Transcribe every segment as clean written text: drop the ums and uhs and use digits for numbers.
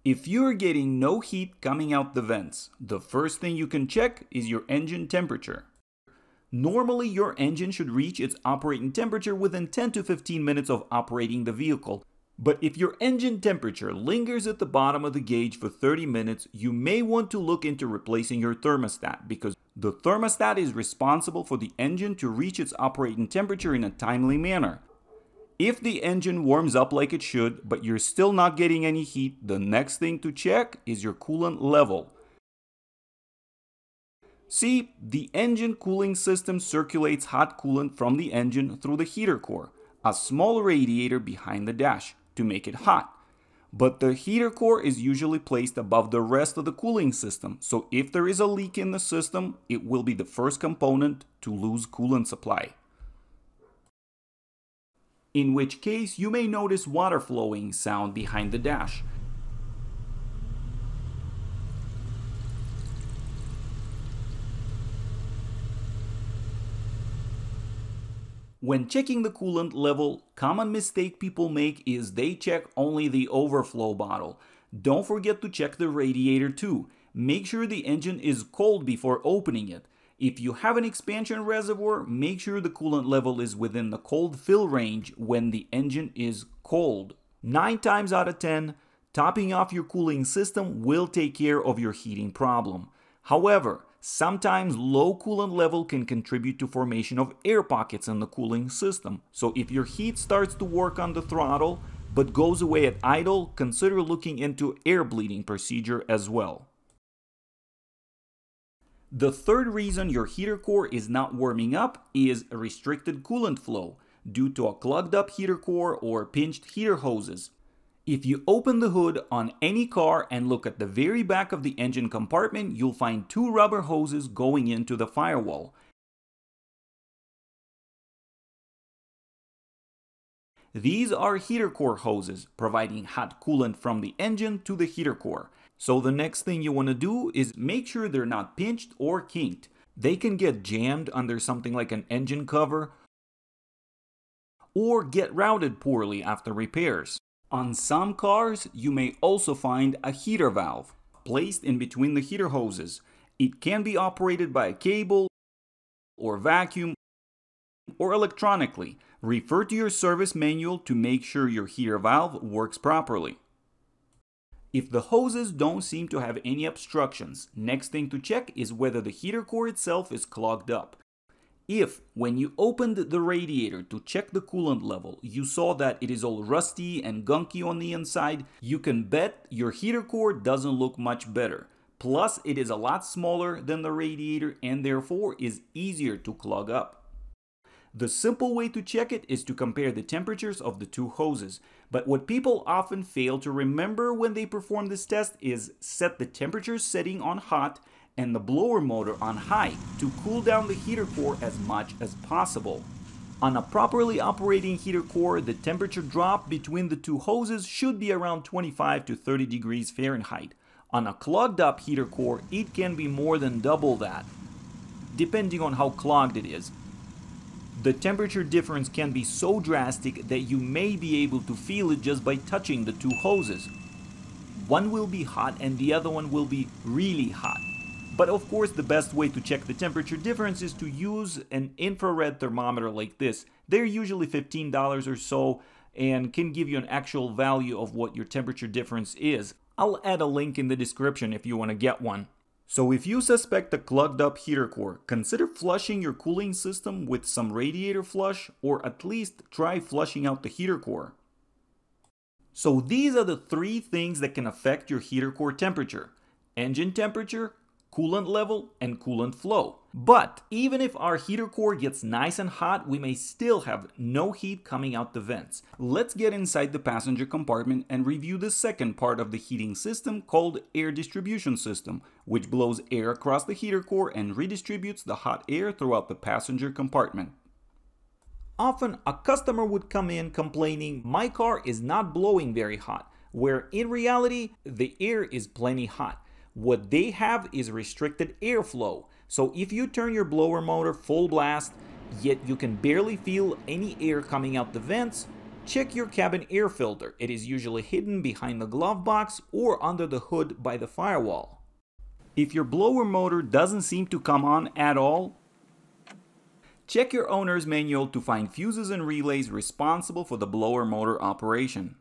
If you're getting no heat coming out the vents, the first thing you can check is your engine temperature. Normally, your engine should reach its operating temperature within 10 to 15 minutes of operating the vehicle. But if your engine temperature lingers at the bottom of the gauge for 30 minutes, you may want to look into replacing your thermostat, because the thermostat is responsible for the engine to reach its operating temperature in a timely manner. If the engine warms up like it should, but you're still not getting any heat, the next thing to check is your coolant level. See, the engine cooling system circulates hot coolant from the engine through the heater core, a small radiator behind the dash, to make it hot. But the heater core is usually placed above the rest of the cooling system, so if there is a leak in the system, it will be the first component to lose coolant supply. In which case, you may notice water flowing sound behind the dash. When checking the coolant level, common mistake people make is they check only the overflow bottle. Don't forget to check the radiator too. Make sure the engine is cold before opening it. If you have an expansion reservoir, make sure the coolant level is within the cold fill range when the engine is cold. 9 times out of 10, topping off your cooling system will take care of your heating problem. However, sometimes low coolant level can contribute to formation of air pockets in the cooling system. So if your heat starts to work on the throttle but goes away at idle, consider looking into air bleeding procedure as well. The third reason your heater core is not warming up is a restricted coolant flow due to a clogged up heater core or pinched heater hoses. If you open the hood on any car and look at the very back of the engine compartment, you'll find 2 rubber hoses going into the firewall. These are heater core hoses, providing hot coolant from the engine to the heater core. So the next thing you want to do is make sure they're not pinched or kinked. They can get jammed under something like an engine cover or get routed poorly after repairs. On some cars, you may also find a heater valve placed in between the heater hoses. It can be operated by a cable or vacuum or electronically. Refer to your service manual to make sure your heater valve works properly. If the hoses don't seem to have any obstructions, next thing to check is whether the heater core itself is clogged up. If, when you opened the radiator to check the coolant level, you saw that it is all rusty and gunky on the inside, you can bet your heater core doesn't look much better. Plus, it is a lot smaller than the radiator and therefore is easier to clog up. The simple way to check it is to compare the temperatures of the 2 hoses. But what people often fail to remember when they perform this test is set the temperature setting on hot and the blower motor on high to cool down the heater core as much as possible. On a properly operating heater core, the temperature drop between the 2 hoses should be around 25 to 30 degrees Fahrenheit. On a clogged up heater core, it can be more than double that, depending on how clogged it is. The temperature difference can be so drastic that you may be able to feel it just by touching the 2 hoses. One will be hot and the other one will be really hot. But of course, the best way to check the temperature difference is to use an infrared thermometer like this. They're usually $15 or so and can give you an actual value of what your temperature difference is. I'll add a link in the description if you want to get one. So if you suspect a clogged up heater core, consider flushing your cooling system with some radiator flush, or at least try flushing out the heater core. So these are the 3 things that can affect your heater core temperature: engine temperature, coolant level, and coolant flow. But even if our heater core gets nice and hot, we may still have no heat coming out the vents. Let's get inside the passenger compartment and review the second part of the heating system called air distribution system, which blows air across the heater core and redistributes the hot air throughout the passenger compartment. Often a customer would come in complaining, "My car is not blowing very hot," where in reality the air is plenty hot. What they have is restricted airflow. So if you turn your blower motor full blast, yet you can barely feel any air coming out the vents, Check your cabin air filter. It is usually hidden behind the glove box or under the hood by the firewall. If your blower motor doesn't seem to come on at all, check your owner's manual to find fuses and relays responsible for the blower motor operation.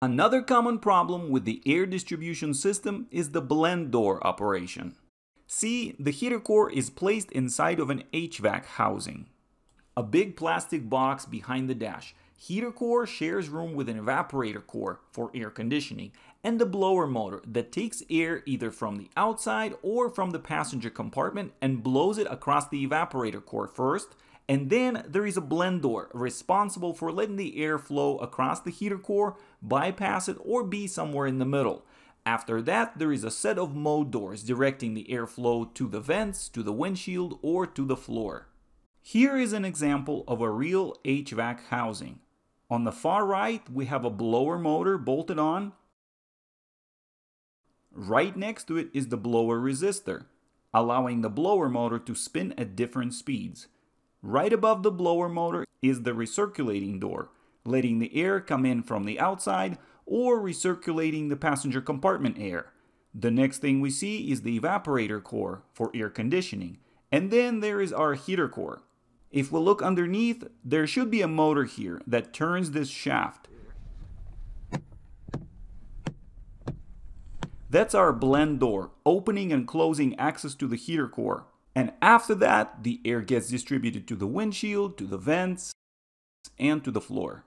Another common problem with the air distribution system is the blend door operation. See, the heater core is placed inside of an HVAC housing, a big plastic box behind the dash. Heater core shares room with an evaporator core for air conditioning and the blower motor that takes air either from the outside or from the passenger compartment and blows it across the evaporator core first, and then there is a blend door responsible for letting the air flow across the heater core, bypass it, or be somewhere in the middle. After that, there is a set of mode doors directing the airflow to the vents, to the windshield, or to the floor. Here is an example of a real HVAC housing. On the far right, we have a blower motor bolted on. Right next to it is the blower resistor, allowing the blower motor to spin at different speeds. Right above the blower motor is the recirculating door, letting the air come in from the outside or recirculating the passenger compartment air. The next thing we see is the evaporator core for air conditioning, and then there is our heater core. If we look underneath, there should be a motor here that turns this shaft. That's our blend door, opening and closing access to the heater core. And after that, the air gets distributed to the windshield, to the vents, and to the floor.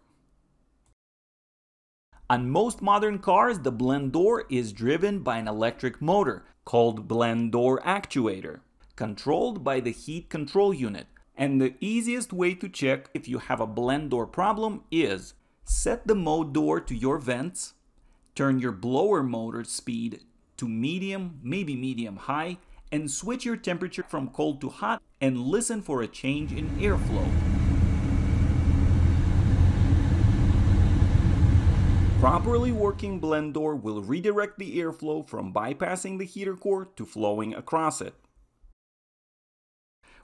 On most modern cars, the blend door is driven by an electric motor called blend door actuator, controlled by the heat control unit. And the easiest way to check if you have a blend door problem is set the mode door to your vents, turn your blower motor speed to medium, maybe medium high, and switch your temperature from cold to hot and listen for a change in airflow. Properly working blend door will redirect the airflow from bypassing the heater core to flowing across it,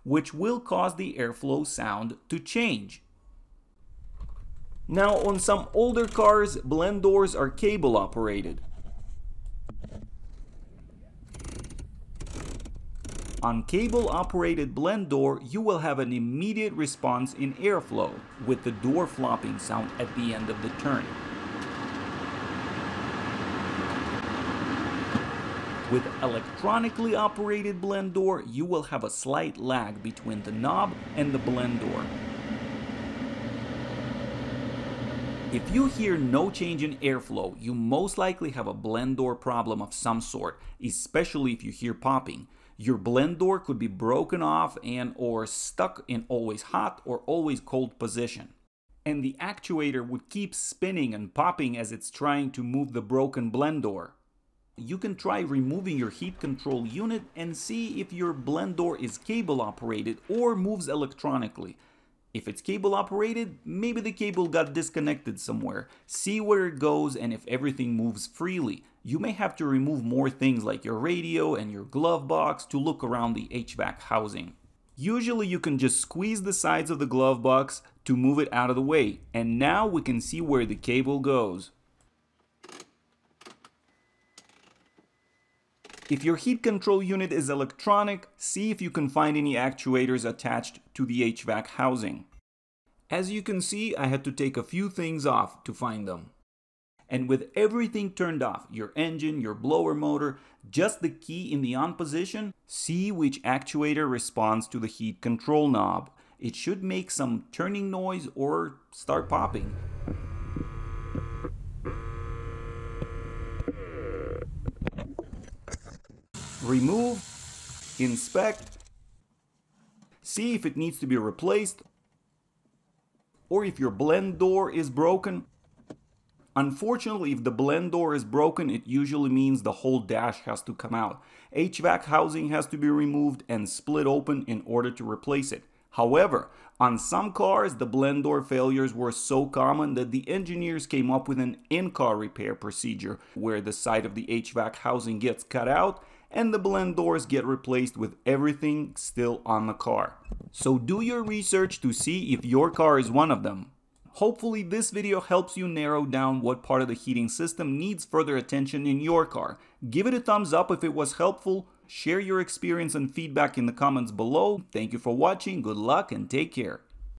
which will cause the airflow sound to change. Now, on some older cars, blend doors are cable operated. On cable operated blend door, you will have an immediate response in airflow with the door flopping sound at the end of the turn. With electronically operated blend door, you will have a slight lag between the knob and the blend door. If you hear no change in airflow, you most likely have a blend door problem of some sort, especially if you hear popping. Your blend door could be broken off and or stuck in always hot or always cold position. And the actuator would keep spinning and popping as it's trying to move the broken blend door. You can try removing your heat control unit and see if your blend door is cable operated or moves electronically. If it's cable operated, maybe the cable got disconnected somewhere. See where it goes and if everything moves freely. You may have to remove more things like your radio and your glove box to look around the HVAC housing. Usually you can just squeeze the sides of the glove box to move it out of the way, and now we can see where the cable goes. If your heat control unit is electronic, see if you can find any actuators attached to the HVAC housing. As you can see, I had to take a few things off to find them. And with everything turned off, your engine, your blower motor, just the key in the on position, see which actuator responds to the heat control knob. It should make some turning noise or start popping. Remove, inspect, see if it needs to be replaced, or if your blend door is broken. Unfortunately, if the blend door is broken, it usually means the whole dash has to come out. HVAC housing has to be removed and split open in order to replace it. However, on some cars, the blend door failures were so common that the engineers came up with an in-car repair procedure where the side of the HVAC housing gets cut out and the blend doors get replaced with everything still on the car. So do your research to see if your car is one of them. Hopefully this video helps you narrow down what part of the heating system needs further attention in your car. Give it a thumbs up if it was helpful. Share your experience and feedback in the comments below. Thank you for watching, good luck, and take care.